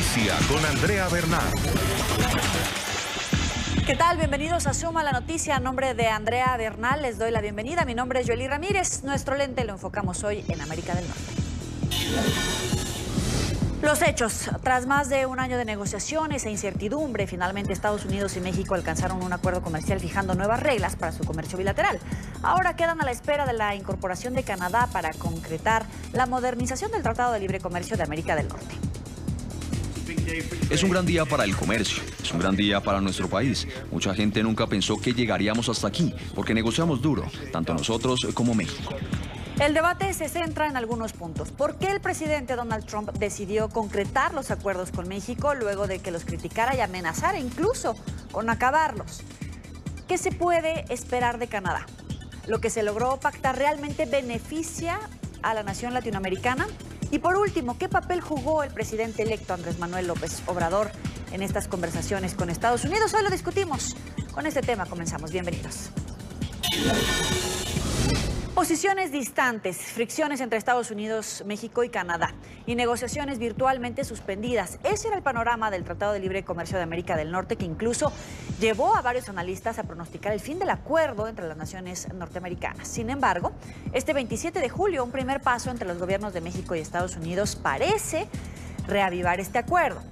noticia con Andrea Bernal. ¿Qué tal? Bienvenidos a Suma la Noticia. A nombre de Andrea Bernal les doy la bienvenida. Mi nombre es Joely Ramírez. Nuestro lente lo enfocamos hoy en América del Norte. Los hechos. Tras más de un año de negociaciones e incertidumbre, finalmente Estados Unidos y México alcanzaron un acuerdo comercial fijando nuevas reglas para su comercio bilateral. Ahora quedan a la espera de la incorporación de Canadá para concretar la modernización del Tratado de Libre Comercio de América del Norte. Es un gran día para el comercio, es un gran día para nuestro país. Mucha gente nunca pensó que llegaríamos hasta aquí, porque negociamos duro, tanto nosotros como México. El debate se centra en algunos puntos. ¿Por qué el presidente Donald Trump decidió concretar los acuerdos con México luego de que los criticara y amenazara incluso con acabarlos? ¿Qué se puede esperar de Canadá? ¿Lo que se logró pactar realmente beneficia a la nación latinoamericana? Y por último, ¿qué papel jugó el presidente electo Andrés Manuel López Obrador en estas conversaciones con Estados Unidos? Hoy lo discutimos. Con este tema comenzamos. Bienvenidos. Posiciones distantes, fricciones entre Estados Unidos, México y Canadá y negociaciones virtualmente suspendidas. Ese era el panorama del Tratado de Libre Comercio de América del Norte, que incluso llevó a varios analistas a pronosticar el fin del acuerdo entre las naciones norteamericanas. Sin embargo, este 27 de julio, un primer paso entre los gobiernos de México y Estados Unidos parece reavivar este acuerdo.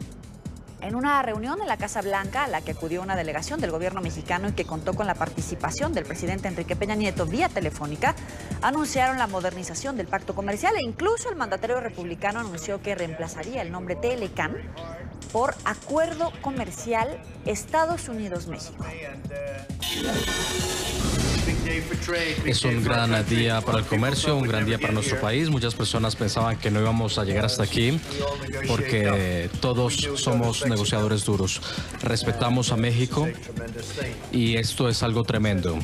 En una reunión en la Casa Blanca, a la que acudió una delegación del gobierno mexicano y que contó con la participación del presidente Enrique Peña Nieto vía telefónica, anunciaron la modernización del pacto comercial e incluso el mandatario republicano anunció que reemplazaría el nombre TLCAN por Acuerdo Comercial Estados Unidos-México. Es un gran día para el comercio, un gran día para nuestro país. Muchas personas pensaban que no íbamos a llegar hasta aquí porque todos somos negociadores duros. Respetamos a México y esto es algo tremendo.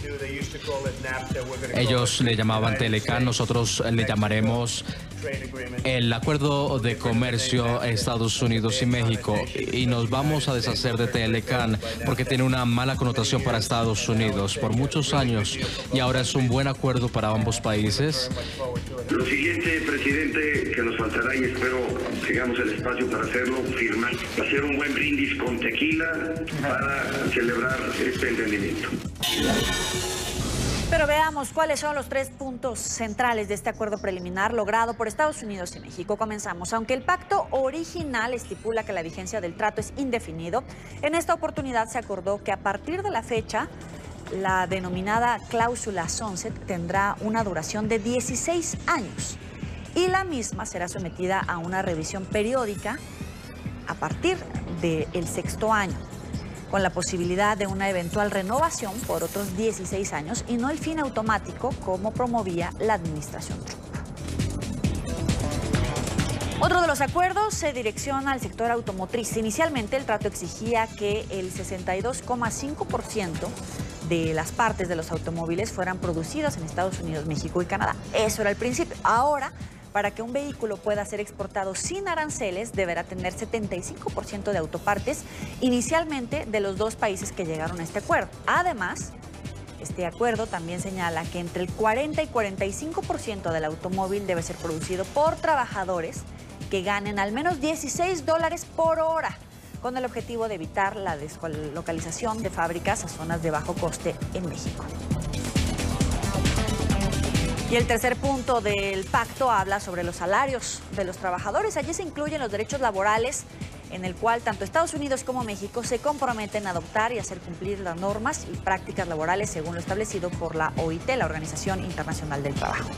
Ellos le llamaban TLCAN, nosotros le llamaremos el Acuerdo de Comercio Estados Unidos y México, y nos vamos a deshacer de TLCAN porque tiene una mala connotación para Estados Unidos por muchos años y ahora es un buen acuerdo para ambos países. Lo siguiente, presidente, que nos faltará, y espero tengamos el espacio para hacerlo, firmar, hacer un buen brindis con tequila para celebrar este entendimiento. Pero veamos cuáles son los 3 puntos centrales de este acuerdo preliminar logrado por Estados Unidos y México. Comenzamos. Aunque el pacto original estipula que la vigencia del trato es indefinido, en esta oportunidad se acordó que a partir de la fecha, la denominada cláusula sunset tendrá una duración de 16 años y la misma será sometida a una revisión periódica a partir del 6º año, con la posibilidad de una eventual renovación por otros 16 años y no el fin automático como promovía la administración Trump. Otro de los acuerdos se direcciona al sector automotriz. Inicialmente el trato exigía que el 62,5% de las partes de los automóviles fueran producidas en Estados Unidos, México y Canadá. Eso era el principio. Ahora, para que un vehículo pueda ser exportado sin aranceles, deberá tener 75% de autopartes, inicialmente de los 2 países que llegaron a este acuerdo. Además, este acuerdo también señala que entre el 40 y 45% del automóvil debe ser producido por trabajadores que ganen al menos $16 por hora, con el objetivo de evitar la deslocalización de fábricas a zonas de bajo coste en México. Y el tercer punto del pacto habla sobre los salarios de los trabajadores. Allí se incluyen los derechos laborales, en el cual tanto Estados Unidos como México se comprometen a adoptar y hacer cumplir las normas y prácticas laborales según lo establecido por la OIT, la Organización Internacional del Trabajo.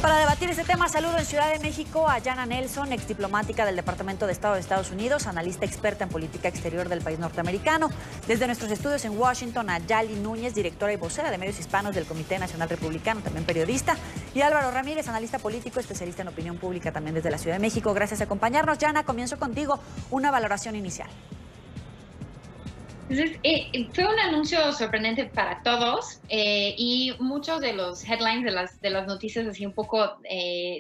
Para debatir este tema, saludo en Ciudad de México a Yana Nelson, exdiplomática del Departamento de Estado de Estados Unidos, analista experta en política exterior del país norteamericano. Desde nuestros estudios en Washington, a Yali Núñez, directora y vocera de medios hispanos del Comité Nacional Republicano, también periodista. Y Álvaro Ramírez, analista político, especialista en opinión pública también desde la Ciudad de México. Gracias por acompañarnos. Yana, comienzo contigo. Una valoración inicial. Entonces, fue un anuncio sorprendente para todos y muchos de los headlines de las noticias así un poco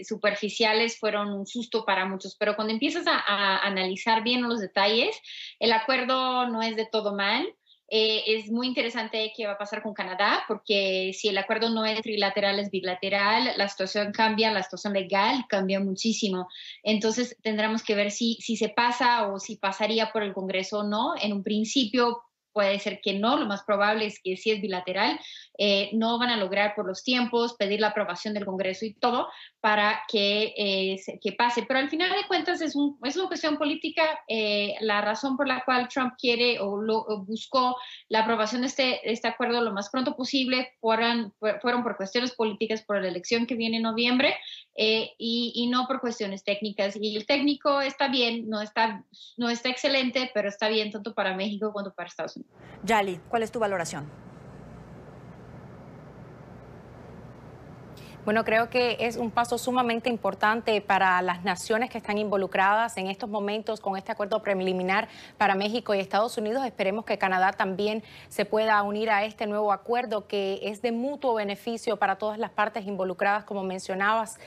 superficiales fueron un susto para muchos, pero cuando empiezas a analizar bien los detalles, el acuerdo no es de todo mal. Es muy interesante qué va a pasar con Canadá, porque si el acuerdo no es trilateral, es bilateral, la situación cambia, la situación legal cambia muchísimo. Entonces tendremos que ver si se pasa o si pasaría por el Congreso o no. En un principio puede ser que no, lo más probable es que si es bilateral, no van a lograr por los tiempos pedir la aprobación del Congreso y todo para que pase. Pero al final de cuentas es una cuestión política. La razón por la cual Trump quiere o buscó la aprobación de este acuerdo lo más pronto posible fueron por cuestiones políticas, por la elección que viene en noviembre, y no por cuestiones técnicas. Y el técnico está bien, no está excelente, pero está bien tanto para México como para Estados Unidos. Yali, ¿cuál es tu valoración? Bueno, creo que es un paso sumamente importante para las naciones que están involucradas en estos momentos con este acuerdo preliminar para México y Estados Unidos. Esperemos que Canadá también se pueda unir a este nuevo acuerdo que es de mutuo beneficio para todas las partes involucradas, como mencionabas,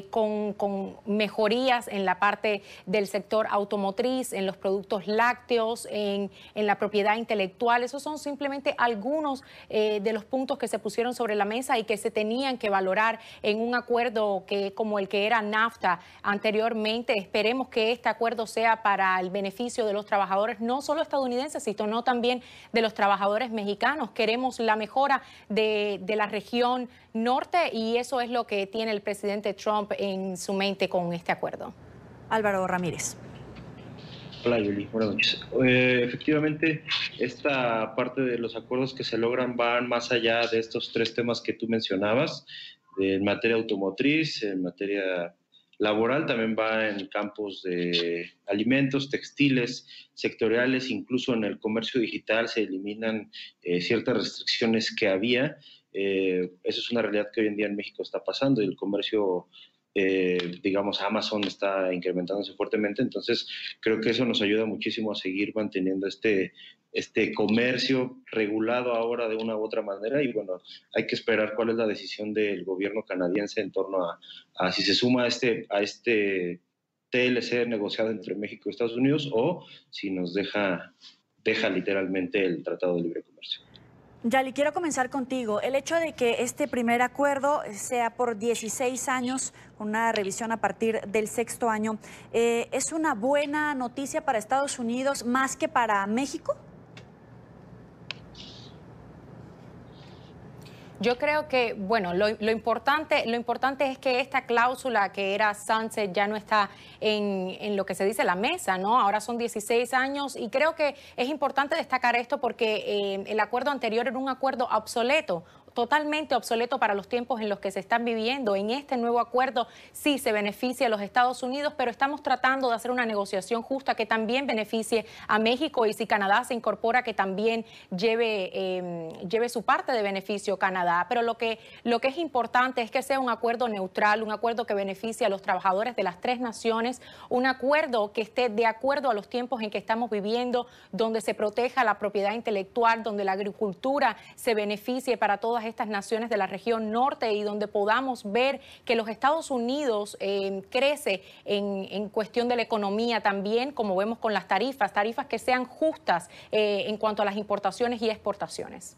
con mejorías en la parte del sector automotriz, en los productos lácteos, en la propiedad intelectual. Esos son simplemente algunos de los puntos que se pusieron sobre la mesa y que se tenían que valorar en un acuerdo como el que era NAFTA anteriormente. Esperemos que este acuerdo sea para el beneficio de los trabajadores, no solo estadounidenses, sino también de los trabajadores mexicanos. Queremos la mejora de la región norte y eso es lo que tiene el presidente Trump en su mente con este acuerdo. Álvaro Ramírez. Hola, Yuli. Buenas noches. Efectivamente, esta parte de los acuerdos que se logran van más allá de estos tres temas que tú mencionabas. En materia automotriz, en materia laboral, también va en campos de alimentos, textiles, sectoriales, incluso en el comercio digital se eliminan ciertas restricciones que había. Eso es una realidad que hoy en día en México está pasando y el comercio, digamos, Amazon está incrementándose fuertemente. Entonces, creo que eso nos ayuda muchísimo a seguir manteniendo este comercio regulado ahora de una u otra manera. Y bueno, hay que esperar cuál es la decisión del gobierno canadiense en torno a si se suma a este TLC negociado entre México y Estados Unidos o si nos deja literalmente el Tratado de Libre Comercio. Yali, quiero comenzar contigo. El hecho de que este primer acuerdo sea por 16 años, con una revisión a partir del 6º año, ¿es una buena noticia para Estados Unidos más que para México? Yo creo que, bueno, lo importante es que esta cláusula que era sunset ya no está en lo que se dice la mesa, ¿no? Ahora son 16 años y creo que es importante destacar esto porque el acuerdo anterior era un acuerdo obsoleto, totalmente obsoleto para los tiempos en los que se están viviendo. En este nuevo acuerdo sí se beneficia a los Estados Unidos, pero estamos tratando de hacer una negociación justa que también beneficie a México y si Canadá se incorpora que también lleve su parte de beneficio Canadá. Pero lo que es importante es que sea un acuerdo neutral, un acuerdo que beneficie a los trabajadores de las tres naciones, un acuerdo que esté de acuerdo a los tiempos en que estamos viviendo, donde se proteja la propiedad intelectual, donde la agricultura se beneficie para todas estas naciones de la región norte y donde podamos ver que los Estados Unidos crece en cuestión de la economía también, como vemos con las tarifas que sean justas en cuanto a las importaciones y exportaciones.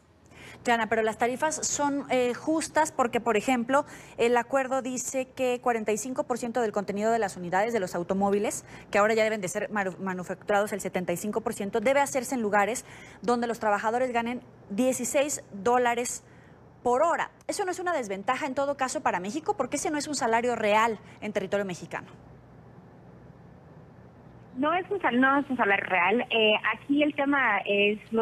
Jana, pero las tarifas son justas porque, por ejemplo, el acuerdo dice que 45% del contenido de las unidades de los automóviles, que ahora ya deben de ser manufacturados el 75%, debe hacerse en lugares donde los trabajadores ganen $16 por hora. ¿Eso no es una desventaja en todo caso para México? Porque ese no es un salario real en territorio mexicano. No es un salario real. Aquí el tema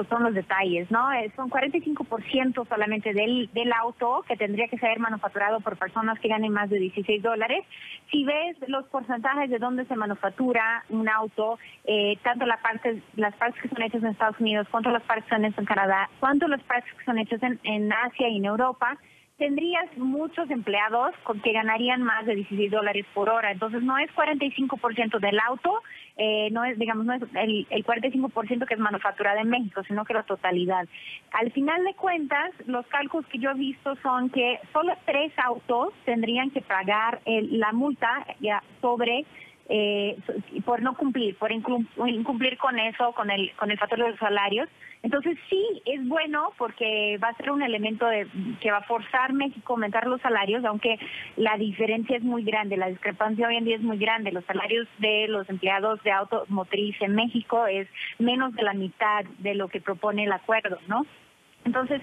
son los detalles, ¿no? Son 45% solamente del auto que tendría que ser manufacturado por personas que ganen más de $16. Si ves los porcentajes de dónde se manufactura un auto, tanto las partes que son hechas en Estados Unidos, cuanto las partes que son hechas en Canadá, cuanto las partes que son hechas en Asia y en Europa, tendrías muchos empleados que ganarían más de $16 por hora. Entonces no es 45% del auto, no es el 45% que es manufacturado en México, sino que la totalidad. Al final de cuentas, los cálculos que yo he visto son que solo 3 autos tendrían que pagar la multa sobre por no cumplir, por incumplir con eso, con el factor de los salarios. Entonces sí es bueno porque va a ser un elemento que va a forzar México a aumentar los salarios, aunque la diferencia es muy grande, la discrepancia hoy en día es muy grande. Los salarios de los empleados de automotriz en México es menos de la mitad de lo que propone el acuerdo, ¿no? Entonces,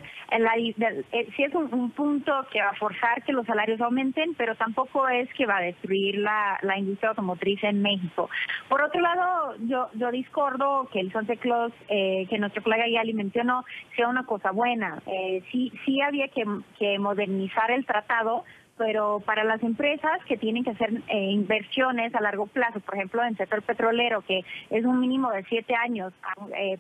sí es un punto que va a forzar que los salarios aumenten, pero tampoco es que va a destruir la industria automotriz en México. Por otro lado, yo discordo que el Sunset Clause, que nuestro colega ya mencionó, sea una cosa buena. Sí había que modernizar el tratado, pero para las empresas que tienen que hacer inversiones a largo plazo, por ejemplo, en el sector petrolero, que es un mínimo de 7 años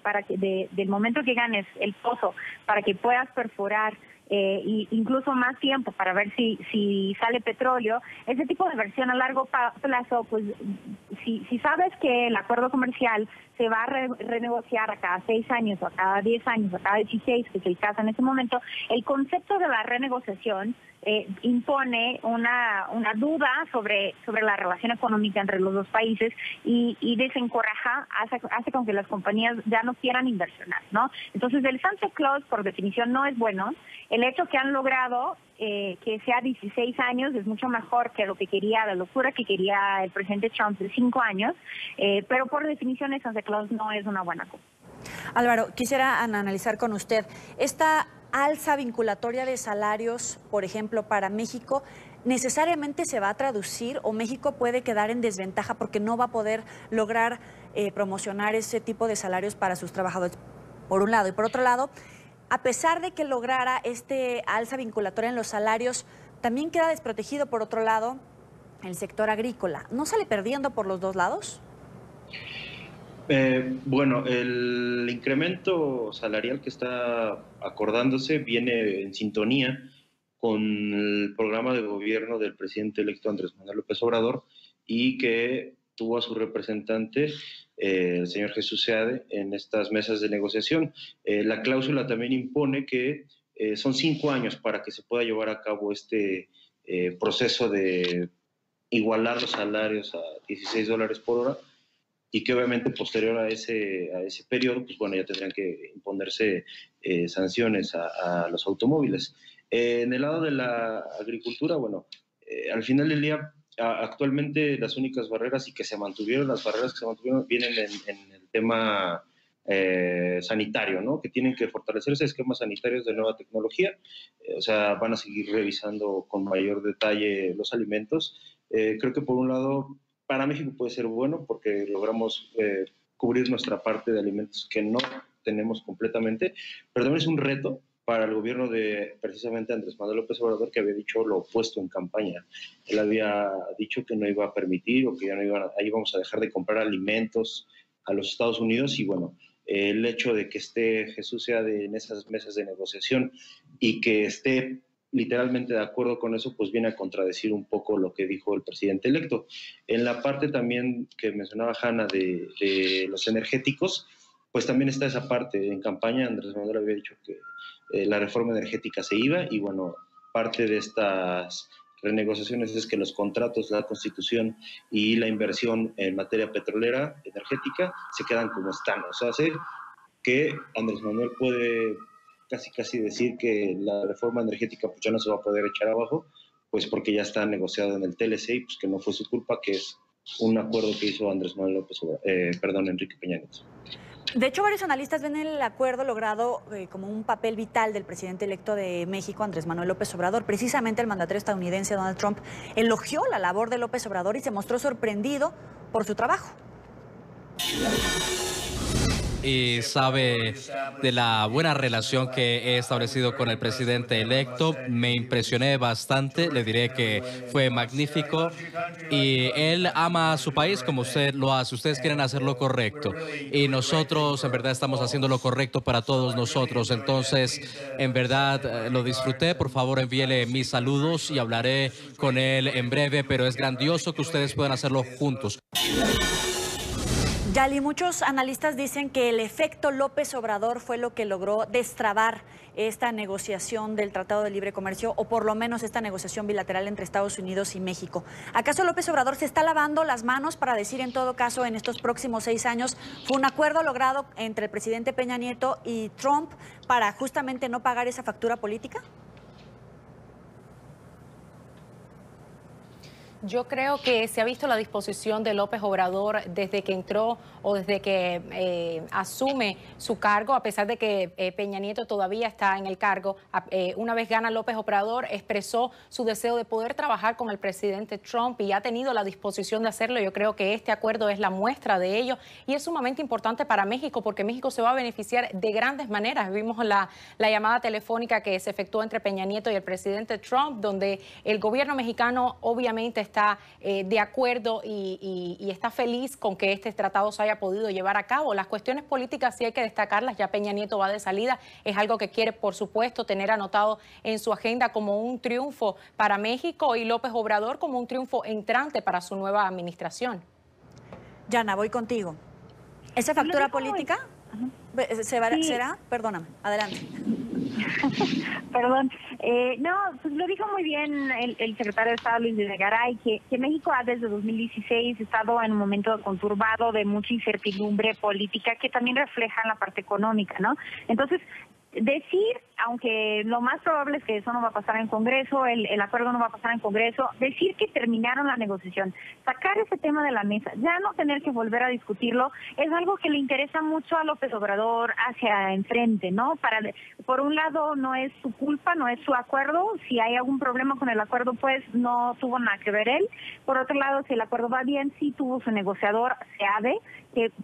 para que del momento que ganes el pozo, para que puedas perforar, incluso más tiempo para ver si sale petróleo, ese tipo de inversión a largo plazo, pues si sabes que el acuerdo comercial se va a renegociar a cada 6 años o a cada 10 años o a cada 16, que es el caso en ese momento, el concepto de la renegociación impone una duda sobre la relación económica entre los dos países y desencoraja, hace con que las compañías ya no quieran inversionar, ¿no? Entonces el Sunset Clause por definición no es bueno. El hecho que han logrado que sea 16 años es mucho mejor que la locura que quería el presidente Trump de 5 años, pero por definición el Sunset Clause no es una buena cosa. Álvaro, quisiera analizar con usted esta alza vinculatoria de salarios, por ejemplo, para México, ¿necesariamente se va a traducir o México puede quedar en desventaja porque no va a poder lograr promocionar ese tipo de salarios para sus trabajadores, por un lado? Y por otro lado, a pesar de que lograra este alza vinculatoria en los salarios, también queda desprotegido, por otro lado, el sector agrícola. ¿No sale perdiendo por los dos lados? Bueno, el incremento salarial que está acordándose viene en sintonía con el programa de gobierno del presidente electo Andrés Manuel López Obrador y que tuvo a su representante, el señor Jesús Seade, en estas mesas de negociación. La cláusula también impone que son 5 años para que se pueda llevar a cabo este proceso de igualar los salarios a $16 por hora, y que obviamente posterior a ese periodo, pues bueno, ya tendrían que imponerse sanciones a los automóviles. En el lado de la agricultura, bueno, al final del día, actualmente las únicas barreras las barreras que se mantuvieron vienen en el tema sanitario, ¿no? Que tienen que fortalecerse esquemas sanitarios de nueva tecnología, o sea, van a seguir revisando con mayor detalle los alimentos. Creo que por un lado, para México puede ser bueno porque logramos cubrir nuestra parte de alimentos que no tenemos completamente, pero también es un reto para el gobierno de precisamente Andrés Manuel López Obrador, que había dicho lo opuesto en campaña. Él había dicho que no iba a permitir o que ya no íbamos a dejar de comprar alimentos a los Estados Unidos, y bueno, el hecho de que esté Jesús Seade en esas mesas de negociación y que esté literalmente de acuerdo con eso, pues viene a contradecir un poco lo que dijo el presidente electo. En la parte también que mencionaba Hanna de los energéticos, pues también está esa parte. En campaña Andrés Manuel había dicho que la reforma energética se iba, y bueno, parte de estas renegociaciones es que los contratos, la Constitución y la inversión en materia petrolera, energética, se quedan como están. O sea, hace que Andrés Manuel puede casi decir que la reforma energética pues ya no se va a poder echar abajo, pues porque ya está negociado en el TLC y pues que no fue su culpa, que es un acuerdo que hizo Andrés Manuel Enrique Peña Nieto. De hecho, varios analistas ven el acuerdo logrado como un papel vital del presidente electo de México, Andrés Manuel López Obrador. Precisamente el mandatario estadounidense Donald Trump elogió la labor de López Obrador y se mostró sorprendido por su trabajo. Y sabe de la buena relación que he establecido con el presidente electo. Me impresioné bastante, le diré que fue magnífico, y él ama a su país como usted lo hace. Ustedes quieren hacer lo correcto y nosotros en verdad estamos haciendo lo correcto para todos nosotros. Entonces, en verdad lo disfruté. Por favor, envíele mis saludos y hablaré con él en breve, pero es grandioso que ustedes puedan hacerlo juntos. Yali, muchos analistas dicen que el efecto López Obrador fue lo que logró destrabar esta negociación del Tratado de Libre Comercio, o por lo menos esta negociación bilateral entre Estados Unidos y México. ¿Acaso López Obrador se está lavando las manos para decir, en todo caso, en estos próximos 6 años, fue un acuerdo logrado entre el presidente Peña Nieto y Trump para justamente no pagar esa factura política? Yo creo que se ha visto la disposición de López Obrador desde que entró o desde que asume su cargo, a pesar de que Peña Nieto todavía está en el cargo. Una vez gana López Obrador, expresó su deseo de poder trabajar con el presidente Trump y ha tenido la disposición de hacerlo. Yo creo que este acuerdo es la muestra de ello y es sumamente importante para México porque México se va a beneficiar de grandes maneras. Vimos la llamada telefónica que se efectuó entre Peña Nieto y el presidente Trump, donde el gobierno mexicano obviamente está de acuerdo y está feliz con que este tratado se haya podido llevar a cabo. Las cuestiones políticas sí hay que destacarlas, ya Peña Nieto va de salida, es algo que quiere, por supuesto, tener anotado en su agenda como un triunfo para México y López Obrador como un triunfo entrante para su nueva administración. Yana, voy contigo. ¿Esa factura política será? Perdóname, adelante. Perdón. No, pues lo dijo muy bien el secretario de Estado, Luis Videgaray, que México ha desde 2016 estado en un momento conturbado de mucha incertidumbre política que también refleja en la parte económica, ¿no? Entonces, decir, aunque lo más probable es que eso no va a pasar en Congreso, el acuerdo no va a pasar en Congreso, decir que terminaron la negociación, sacar ese tema de la mesa, ya no tener que volver a discutirlo, es algo que le interesa mucho a López Obrador hacia enfrente, ¿no? Por un lado, no es su culpa, no es su acuerdo, si hay algún problema con el acuerdo, pues no tuvo nada que ver él. Por otro lado, si el acuerdo va bien, sí tuvo su negociador, SEADE,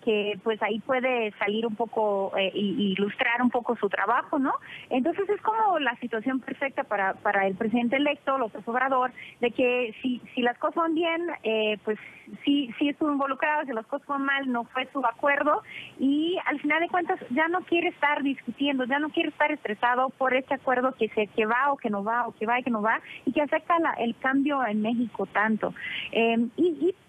que pues ahí puede salir un poco ilustrar un poco su trabajo, ¿no? Entonces es como la situación perfecta para el presidente electo, López Obrador, de que si las cosas van bien, pues sí estuvo involucrado, si las cosas van mal, no fue su acuerdo, y al final de cuentas ya no quiere estar discutiendo, ya no quiere estar estresado por este acuerdo que va o que no va, o que va y que no va, y que afecta el cambio en México tanto.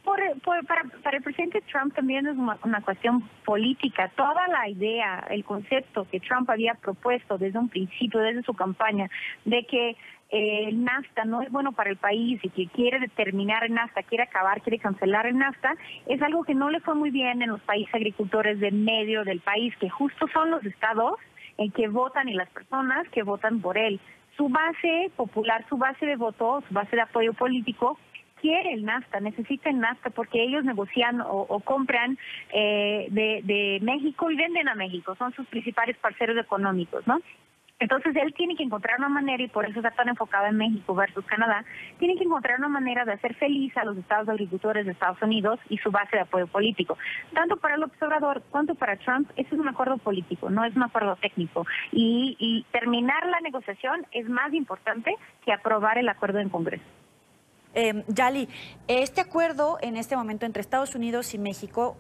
Para el presidente Trump también es una cuestión política. Toda la idea, el concepto que Trump había propuesto desde un principio, desde su campaña, de que el NAFTA no es bueno para el país y que quiere terminar el NAFTA, quiere cancelar el NAFTA, es algo que no le fue muy bien en los países agricultores del medio del país, que justo son los estados en que votan y las personas que votan por él. Su base popular, su base de voto, su base de apoyo político, quiere el NAFTA, necesita el NAFTA porque ellos negocian o compran de México y venden a México, son sus principales parceros económicos, ¿no? Entonces él tiene que encontrar una manera, y por eso está tan enfocado en México versus Canadá, tiene que encontrar una manera de hacer feliz a los estados agricultores de Estados Unidos y su base de apoyo político. Tanto para López Obrador cuanto para Trump, eso es un acuerdo político, no es un acuerdo técnico. Y terminar la negociación es más importante que aprobar el acuerdo en Congreso. Yali, este acuerdo en este momento entre Estados Unidos y México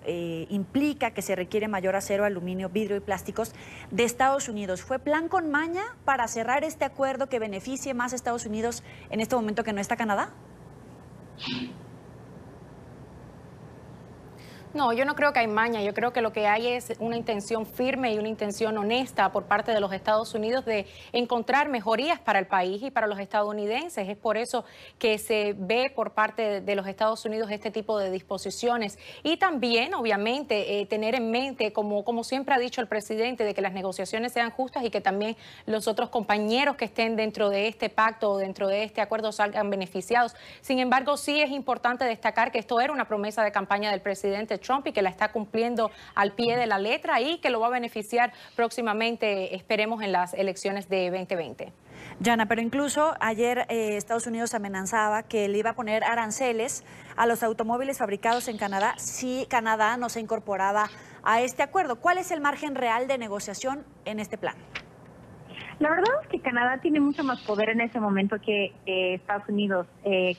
implica que se requiere mayor acero, aluminio, vidrio y plásticos de Estados Unidos. ¿Fue plan con maña para cerrar este acuerdo que beneficie más a Estados Unidos en este momento que no está Canadá? No, yo no creo que hay maña, yo creo que lo que hay es una intención firme y una intención honesta por parte de los Estados Unidos de encontrar mejorías para el país y para los estadounidenses. Es por eso que se ve por parte de los Estados Unidos este tipo de disposiciones. Y también, obviamente, tener en mente, como siempre ha dicho el presidente, de que las negociaciones sean justas y que también los otros compañeros que estén dentro de este pacto o dentro de este acuerdo salgan beneficiados. Sin embargo, sí es importante destacar que esto era una promesa de campaña del presidente Trump y que la está cumpliendo al pie de la letra y que lo va a beneficiar próximamente, esperemos, en las elecciones de 2020. Yana, pero incluso ayer Estados Unidos amenazaba que le iba a poner aranceles a los automóviles fabricados en Canadá si Canadá no se incorporaba a este acuerdo. ¿Cuál es el margen real de negociación en este plan? La verdad es que Canadá tiene mucho más poder en ese momento que Estados Unidos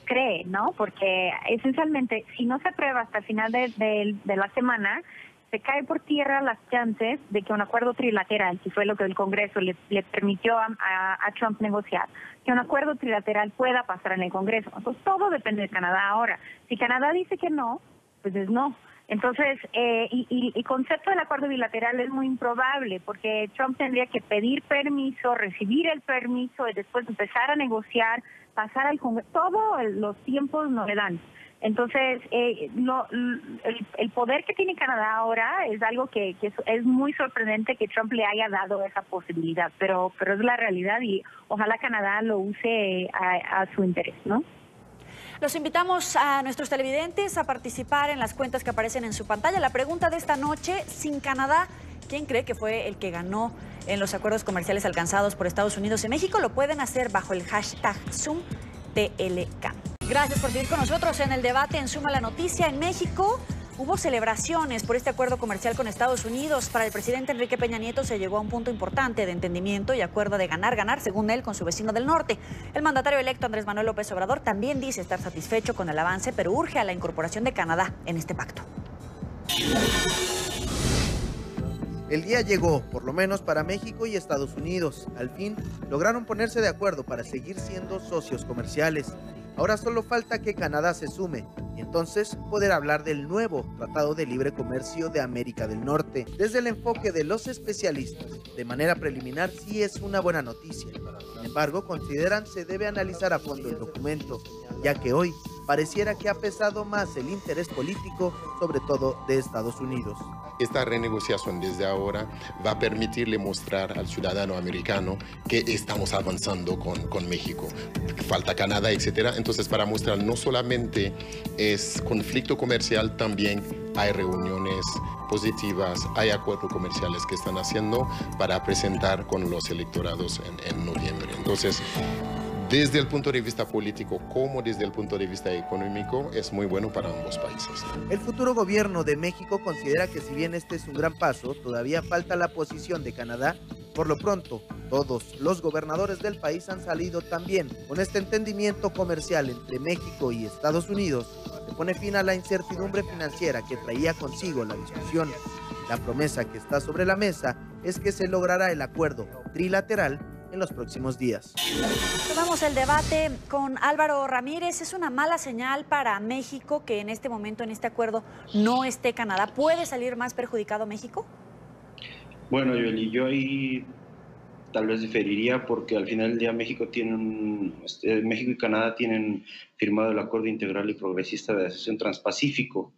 cree, ¿no? Porque esencialmente, si no se aprueba hasta el final de la semana, se cae por tierra las chances de que un acuerdo trilateral, que fue lo que el Congreso le permitió a Trump negociar, que un acuerdo trilateral pueda pasar en el Congreso. Entonces todo depende de Canadá ahora. Si Canadá dice que no, pues es no. Entonces, el concepto del acuerdo bilateral es muy improbable porque Trump tendría que pedir permiso, recibir el permiso y después empezar a negociar, pasar al Congreso. Todos los tiempos no le dan. Entonces, el poder que tiene Canadá ahora es algo que es muy sorprendente que Trump le haya dado esa posibilidad, pero es la realidad y ojalá Canadá lo use a su interés, ¿no? Los invitamos a nuestros televidentes a participar en las cuentas que aparecen en su pantalla. La pregunta de esta noche, sin Canadá, ¿quién cree que fue el que ganó en los acuerdos comerciales alcanzados por Estados Unidos y México? Lo pueden hacer bajo el hashtag ZoomTLK. Gracias por seguir con nosotros en el debate en Suma la Noticia. En México hubo celebraciones por este acuerdo comercial con Estados Unidos. Para el presidente Enrique Peña Nieto se llegó a un punto importante de entendimiento y acuerdo de ganar, según él, con su vecino del norte. El mandatario electo Andrés Manuel López Obrador también dice estar satisfecho con el avance, pero urge a la incorporación de Canadá en este pacto. El día llegó, por lo menos para México y Estados Unidos. Al fin, lograron ponerse de acuerdo para seguir siendo socios comerciales. Ahora solo falta que Canadá se sume y entonces poder hablar del nuevo Tratado de Libre Comercio de América del Norte. Desde el enfoque de los especialistas, de manera preliminar sí es una buena noticia. Sin embargo, consideran se debe analizar a fondo el documento, ya que hoy pareciera que ha pesado más el interés político, sobre todo de Estados Unidos. Esta renegociación desde ahora va a permitirle mostrar al ciudadano americano que estamos avanzando con México. Falta Canadá, etcétera. Entonces, para mostrar no solamente es conflicto comercial, también hay reuniones positivas, hay acuerdos comerciales que están haciendo para presentar con los electorados en noviembre. Entonces, desde el punto de vista político como desde el punto de vista económico, es muy bueno para ambos países. El futuro gobierno de México considera que si bien este es un gran paso, todavía falta la posición de Canadá. Por lo pronto, todos los gobernadores del país han salido también con este entendimiento comercial entre México y Estados Unidos, que pone fin a la incertidumbre financiera que traía consigo la discusión. La promesa que está sobre la mesa es que se logrará el acuerdo trilateral en los próximos días. Tomamos el debate con Álvaro Ramírez. ¿Es una mala señal para México que en este momento, en este acuerdo, no esté Canadá? ¿Puede salir más perjudicado México? Bueno, Yoli, yo ahí tal vez diferiría porque al final del día México y Canadá tienen firmado el Acuerdo Integral y Progresista de Asociación Transpacífico.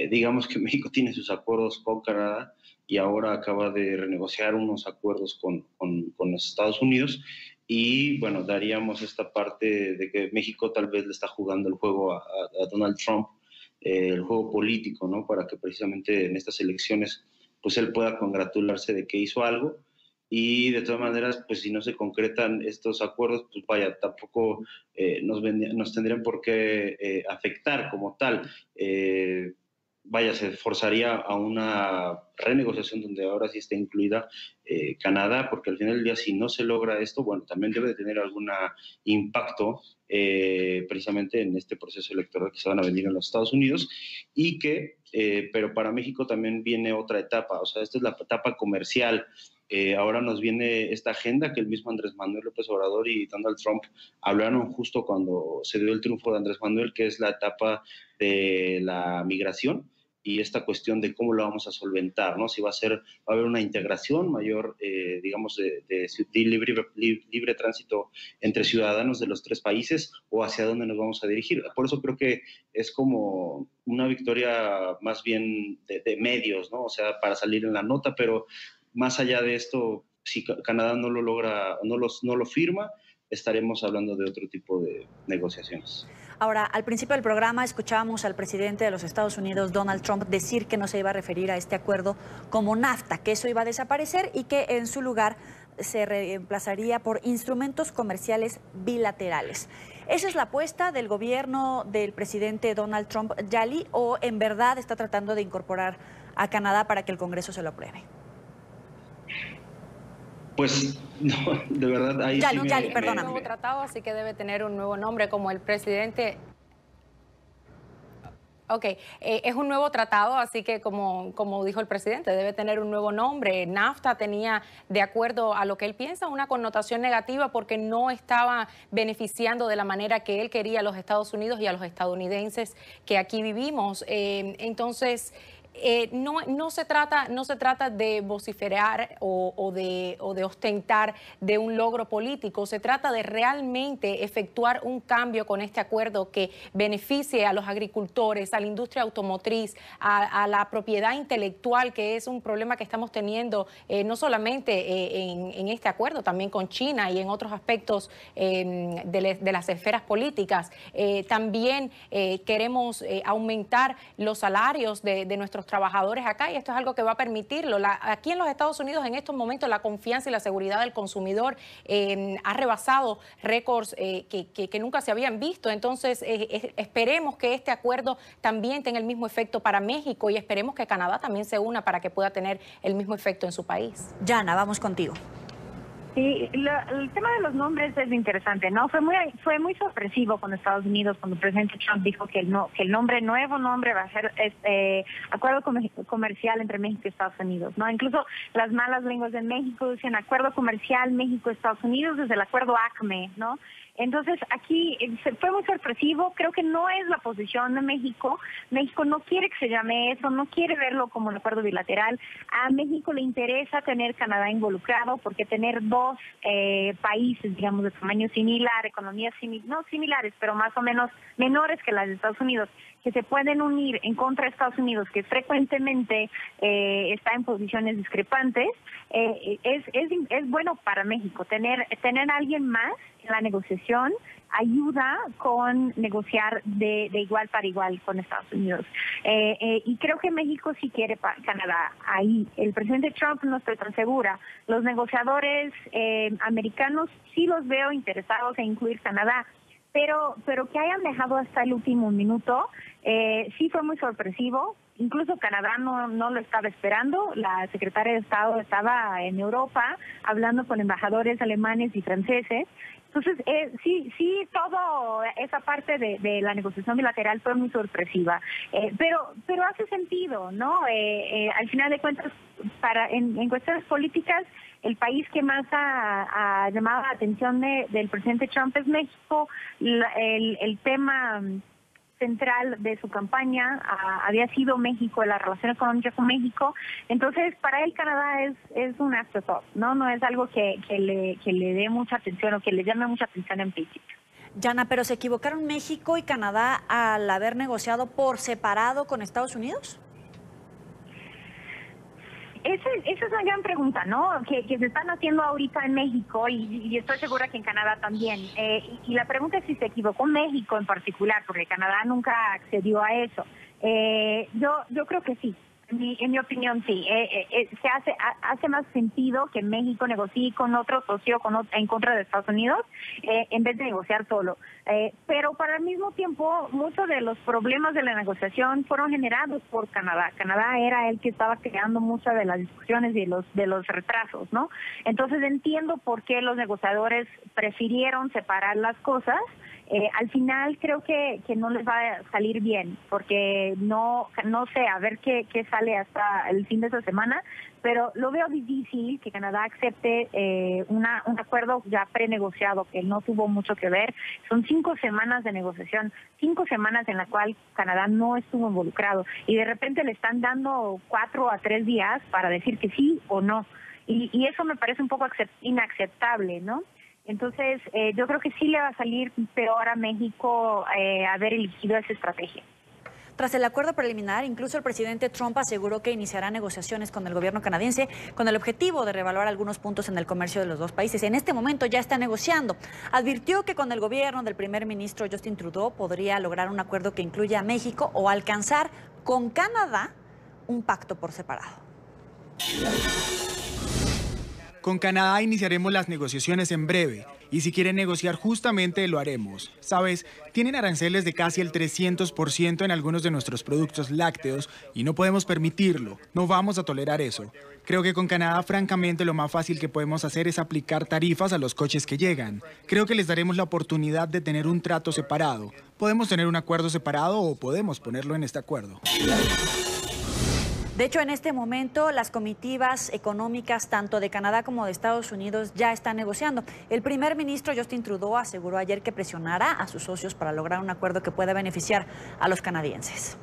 Digamos que México tiene sus acuerdos con Canadá y ahora acaba de renegociar unos acuerdos con los Estados Unidos y bueno, daríamos esta parte de que México tal vez le está jugando el juego a Donald Trump, el juego político, ¿no? Para que precisamente en estas elecciones pues él pueda congratularse de que hizo algo y de todas maneras pues si no se concretan estos acuerdos pues vaya, tampoco nos tendrían por qué afectar como tal. Vaya, se forzaría a una renegociación donde ahora sí está incluida Canadá, porque al final del día, si no se logra esto, bueno, también debe de tener algún impacto precisamente en este proceso electoral que se van a venir en los Estados Unidos y que, pero para México también viene otra etapa, o sea, esta es la etapa comercial. Ahora nos viene esta agenda que el mismo Andrés Manuel López Obrador y Donald Trump hablaron justo cuando se dio el triunfo de Andrés Manuel, que es la etapa de la migración y esta cuestión de cómo lo vamos a solventar, ¿no? Si va a haber una integración mayor, digamos, de libre tránsito entre ciudadanos de los tres países o hacia dónde nos vamos a dirigir. Por eso creo que es como una victoria más bien de medios, ¿no? O sea, para salir en la nota, pero más allá de esto, si Canadá no lo logra, no lo firma, estaremos hablando de otro tipo de negociaciones. Ahora, al principio del programa escuchábamos al presidente de los Estados Unidos, Donald Trump, decir que no se iba a referir a este acuerdo como NAFTA, que eso iba a desaparecer y que en su lugar se reemplazaría por instrumentos comerciales bilaterales. ¿Esa es la apuesta del gobierno del presidente Donald Trump, Yali, o en verdad está tratando de incorporar a Canadá para que el Congreso se lo apruebe? Pues no, de verdad ahí Yali, perdóname. Un nuevo tratado, así que debe tener un nuevo nombre, como el presidente. Ok, es un nuevo tratado, así que como dijo el presidente, debe tener un nuevo nombre. NAFTA tenía, de acuerdo a lo que él piensa, una connotación negativa porque no estaba beneficiando de la manera que él quería a los Estados Unidos y a los estadounidenses que aquí vivimos. Entonces, no se trata de vociferar o de ostentar de un logro político, se trata de realmente efectuar un cambio con este acuerdo que beneficie a los agricultores, a la industria automotriz, a la propiedad intelectual, que es un problema que estamos teniendo no solamente en este acuerdo, también con China y en otros aspectos de las esferas políticas. También queremos aumentar los salarios de nuestros trabajadores acá, y esto es algo que va a permitirlo. Aquí en los Estados Unidos, en estos momentos, la confianza y la seguridad del consumidor ha rebasado récords que nunca se habían visto. Entonces, esperemos que este acuerdo también tenga el mismo efecto para México y esperemos que Canadá también se una para que pueda tener el mismo efecto en su país. Yana, vamos contigo. Sí, el tema de los nombres es interesante, ¿no? Fue muy sorpresivo con Estados Unidos cuando el presidente Trump dijo que el nuevo nombre va a ser Acuerdo Comercial entre México y Estados Unidos, ¿no? Incluso las malas lenguas de México dicen Acuerdo Comercial México-Estados Unidos desde el Acuerdo ACME, ¿no? Entonces, aquí fue muy sorpresivo, creo que no es la posición de México. México no quiere que se llame eso, no quiere verlo como un acuerdo bilateral. A México le interesa tener Canadá involucrado porque tener dos países, digamos, de tamaño similar, economías no similares, pero más o menos menores que las de Estados Unidos, que se pueden unir en contra de Estados Unidos, que frecuentemente está en posiciones discrepantes, es bueno para México. Tener a alguien más en la negociación ayuda con negociar de igual para igual con Estados Unidos. Y creo que México sí quiere Canadá ahí. El presidente Trump no estoy tan segura. Los negociadores americanos sí los veo interesados en incluir Canadá, pero que hayan dejado hasta el último minuto sí fue muy sorpresivo. Incluso Canadá no lo estaba esperando. La secretaria de Estado estaba en Europa hablando con embajadores alemanes y franceses. Entonces, sí, toda esa parte de la negociación bilateral fue muy sorpresiva, pero hace sentido, ¿no? Al final de cuentas, en cuestiones políticas, el país que más ha llamado la atención del presidente Trump es México. El tema central de su campaña había sido México, la relación económica con México. Entonces, para él Canadá es un afterthought, no es algo que le dé mucha atención o que le llame mucha atención en principio. Yana, ¿pero se equivocaron México y Canadá al haber negociado por separado con Estados Unidos? Esa es una gran pregunta, ¿no? Que se están haciendo ahorita en México y estoy segura que en Canadá también. Y la pregunta es si se equivocó México en particular, porque Canadá nunca accedió a eso. Yo creo que sí. En mi opinión, sí. Se hace más sentido que México negocie con otro socio en contra de Estados Unidos en vez de negociar solo. Pero para el mismo tiempo, muchos de los problemas de la negociación fueron generados por Canadá. Canadá era el que estaba creando muchas de las discusiones y de los retrasos, ¿no? Entonces entiendo por qué los negociadores prefirieron separar las cosas. Al final creo que no les va a salir bien, porque no sé, a ver qué sale hasta el fin de esta semana, pero lo veo difícil que Canadá acepte un acuerdo ya prenegociado, que no tuvo mucho que ver. Son 5 semanas de negociación, 5 semanas en la cual Canadá no estuvo involucrado, y de repente le están dando 4 a 3 días para decir que sí o no, y eso me parece un poco inaceptable, ¿no? Entonces, yo creo que sí le va a salir peor a México haber elegido esa estrategia. Tras el acuerdo preliminar, incluso el presidente Trump aseguró que iniciará negociaciones con el gobierno canadiense con el objetivo de reevaluar algunos puntos en el comercio de los dos países. En este momento ya está negociando. Advirtió que con el gobierno del primer ministro Justin Trudeau podría lograr un acuerdo que incluya a México o alcanzar con Canadá un pacto por separado. Con Canadá iniciaremos las negociaciones en breve y si quieren negociar justamente lo haremos. Sabes, tienen aranceles de casi el 300% en algunos de nuestros productos lácteos y no podemos permitirlo, no vamos a tolerar eso. Creo que con Canadá francamente lo más fácil que podemos hacer es aplicar tarifas a los coches que llegan. Creo que les daremos la oportunidad de tener un trato separado. Podemos tener un acuerdo separado o podemos ponerlo en este acuerdo. De hecho, en este momento, las comitivas económicas, tanto de Canadá como de Estados Unidos, ya están negociando. El primer ministro Justin Trudeau aseguró ayer que presionará a sus socios para lograr un acuerdo que pueda beneficiar a los canadienses.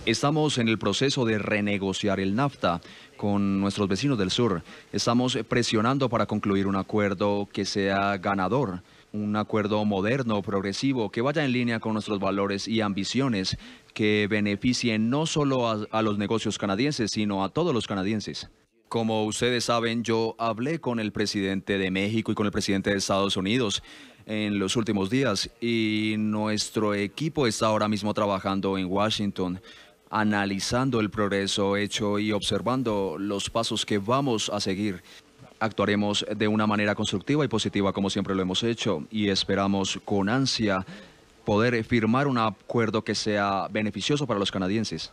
Estamos en el proceso de renegociar el NAFTA con nuestros vecinos del sur. Estamos presionando para concluir un acuerdo que sea ganador. Un acuerdo moderno, progresivo, que vaya en línea con nuestros valores y ambiciones, que beneficie no solo a los negocios canadienses, sino a todos los canadienses. Como ustedes saben, yo hablé con el presidente de México y con el presidente de Estados Unidos en los últimos días y nuestro equipo está ahora mismo trabajando en Washington, analizando el progreso hecho y observando los pasos que vamos a seguir. Actuaremos de una manera constructiva y positiva como siempre lo hemos hecho y esperamos con ansia poder firmar un acuerdo que sea beneficioso para los canadienses.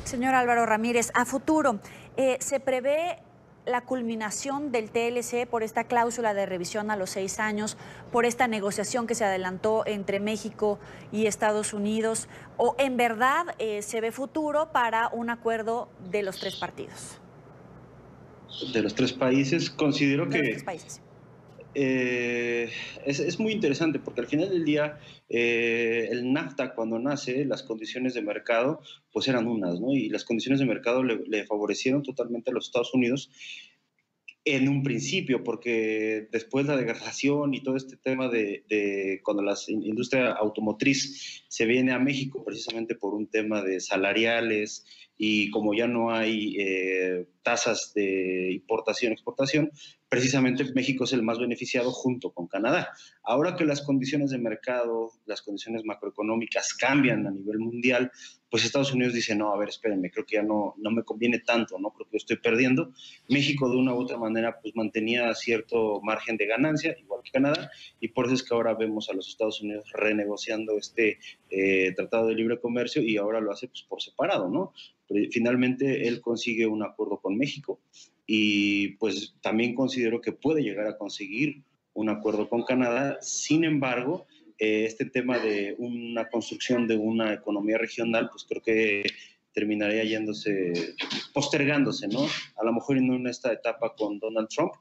Señor Álvaro Ramírez, a futuro, ¿se prevé la culminación del TLC por esta cláusula de revisión a los 6 años, por esta negociación que se adelantó entre México y Estados Unidos, o en verdad se ve futuro para un acuerdo de los 3 partidos? De los 3 países, considero que es muy interesante porque al final del día el NAFTA cuando nace, las condiciones de mercado pues eran unas, ¿no? Y las condiciones de mercado le favorecieron totalmente a los Estados Unidos en un principio, porque después la degradación y todo este tema de cuando la industria automotriz se viene a México precisamente por un tema de salariales y como ya no hay tasas de importación-exportación, precisamente México es el más beneficiado junto con Canadá. Ahora que las condiciones de mercado, las condiciones macroeconómicas cambian a nivel mundial, pues Estados Unidos dice, no, a ver, espérenme, creo que ya no me conviene tanto, ¿no? Creo que estoy perdiendo. México de una u otra manera pues mantenía cierto margen de ganancia, igual que Canadá, y por eso es que ahora vemos a los Estados Unidos renegociando este Tratado de Libre Comercio y ahora lo hace pues por separado, ¿no? Pero finalmente él consigue un acuerdo con México y pues también considero que puede llegar a conseguir un acuerdo con Canadá. Sin embargo, este tema de una construcción de una economía regional, pues creo que terminaría postergándose, ¿no? A lo mejor en esta etapa con Donald Trump,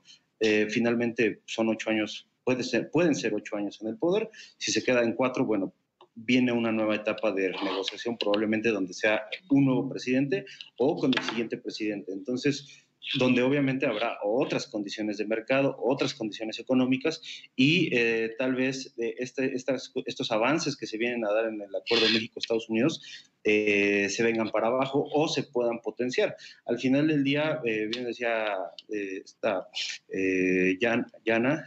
finalmente son 8 años, pueden ser 8 años en el poder. Si se queda en 4, bueno, viene una nueva etapa de negociación probablemente donde sea un nuevo presidente o con el siguiente presidente. Entonces, donde obviamente habrá otras condiciones de mercado, otras condiciones económicas y tal vez estos avances que se vienen a dar en el acuerdo de México-Estados Unidos se vengan para abajo o se puedan potenciar. Al final del día, bien decía Yana,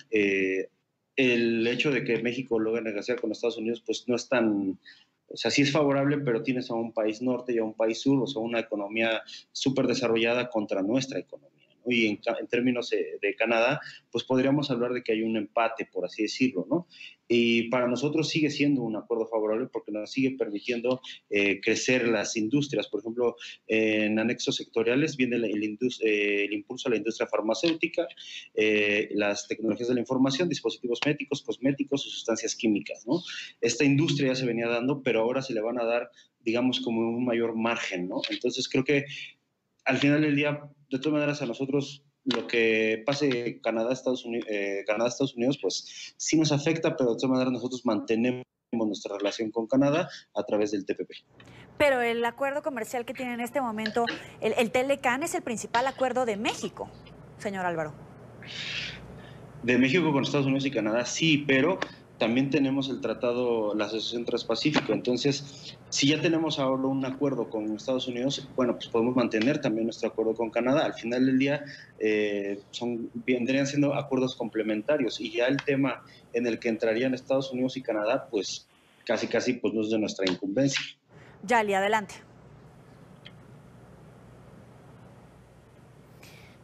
el hecho de que México logre negociar con Estados Unidos pues no es tan... O sea, sí es favorable, pero tienes a un país norte y a un país sur, o sea, una economía súper desarrollada contra nuestra economía, ¿no? Y en términos de Canadá, pues podríamos hablar de que hay un empate, por así decirlo, ¿no? Y para nosotros sigue siendo un acuerdo favorable porque nos sigue permitiendo crecer las industrias. Por ejemplo, en anexos sectoriales viene el impulso a la industria farmacéutica, las tecnologías de la información, dispositivos médicos, cosméticos y sustancias químicas, ¿no? Esta industria ya se venía dando, pero ahora se le van a dar, digamos, como un mayor margen, ¿no? Entonces creo que al final del día, de todas maneras, a nosotros lo que pase Canadá-Estados Unidos, pues sí nos afecta, pero de todas maneras nosotros mantenemos nuestra relación con Canadá a través del TPP. Pero el acuerdo comercial que tiene en este momento, el TLCAN, es el principal acuerdo de México, señor Álvaro. De México con Estados Unidos y Canadá, sí, pero también tenemos el tratado, la Asociación Transpacífico. Entonces, si ya tenemos ahora un acuerdo con Estados Unidos, bueno, pues podemos mantener también nuestro acuerdo con Canadá. Al final del día, vendrían siendo acuerdos complementarios y ya el tema en el que entrarían Estados Unidos y Canadá, pues casi pues no es de nuestra incumbencia. Yali, adelante.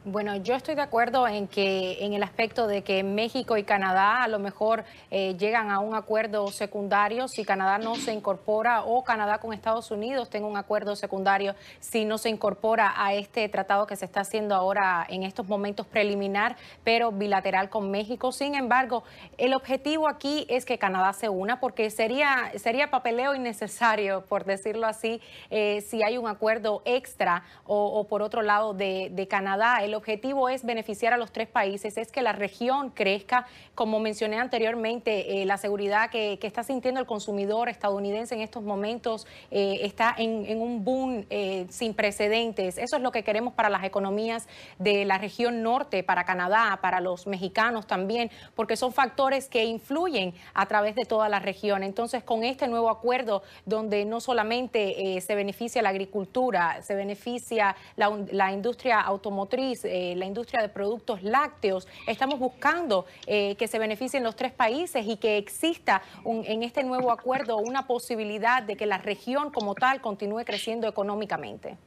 Bueno, yo estoy de acuerdo en el aspecto de que México y Canadá a lo mejor llegan a un acuerdo secundario si Canadá no se incorpora, o Canadá con Estados Unidos tenga un acuerdo secundario si no se incorpora a este tratado que se está haciendo ahora en estos momentos preliminar, pero bilateral con México. Sin embargo, el objetivo aquí es que Canadá se una, porque sería papeleo innecesario, por decirlo así, si hay un acuerdo extra o por otro lado de Canadá. El objetivo es beneficiar a los tres países, es que la región crezca. Como mencioné anteriormente, la seguridad que está sintiendo el consumidor estadounidense en estos momentos está en un boom sin precedentes. Eso es lo que queremos para las economías de la región norte, para Canadá, para los mexicanos también, porque son factores que influyen a través de toda la región. Entonces, con este nuevo acuerdo, donde no solamente se beneficia la agricultura, se beneficia la industria automotriz, la industria de productos lácteos, estamos buscando que se beneficien los tres países y que exista en este nuevo acuerdo una posibilidad de que la región como tal continúe creciendo económicamente.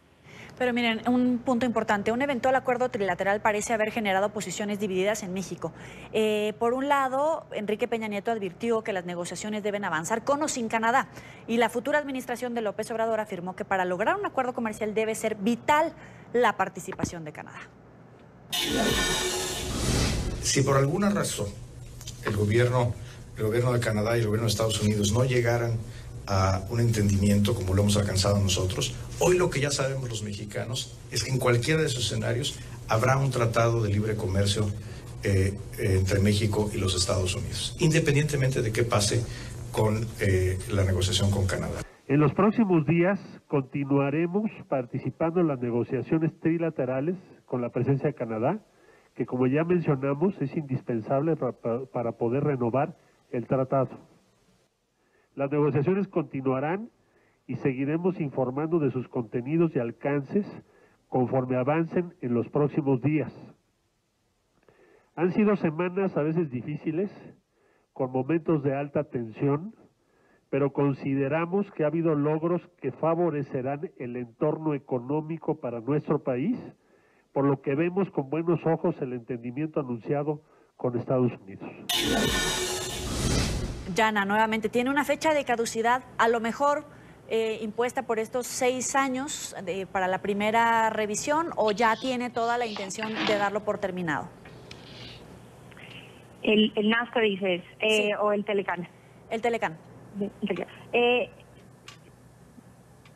Pero miren, un punto importante, un eventual acuerdo trilateral parece haber generado posiciones divididas en México. Por un lado, Enrique Peña Nieto advirtió que las negociaciones deben avanzar con o sin Canadá, y la futura administración de López Obrador afirmó que para lograr un acuerdo comercial debe ser vital la participación de Canadá. Si por alguna razón el gobierno de Canadá y el gobierno de Estados Unidos no llegaran a un entendimiento como lo hemos alcanzado nosotros, hoy lo que ya sabemos los mexicanos es que en cualquiera de esos escenarios habrá un tratado de libre comercio entre México y los Estados Unidos, independientemente de qué pase con la negociación con Canadá. En los próximos días continuaremos participando en las negociaciones trilaterales con la presencia de Canadá, que como ya mencionamos es indispensable para poder renovar el tratado. Las negociaciones continuarán y seguiremos informando de sus contenidos y alcances conforme avancen en los próximos días. Han sido semanas a veces difíciles, con momentos de alta tensión, pero consideramos que ha habido logros que favorecerán el entorno económico para nuestro país, por lo que vemos con buenos ojos el entendimiento anunciado con Estados Unidos. Yana, nuevamente, ¿tiene una fecha de caducidad, a lo mejor impuesta por estos 6 años para la primera revisión, o ya tiene toda la intención de darlo por terminado? El NAFTA dices, sí. ¿O el Telecán? El Telecán.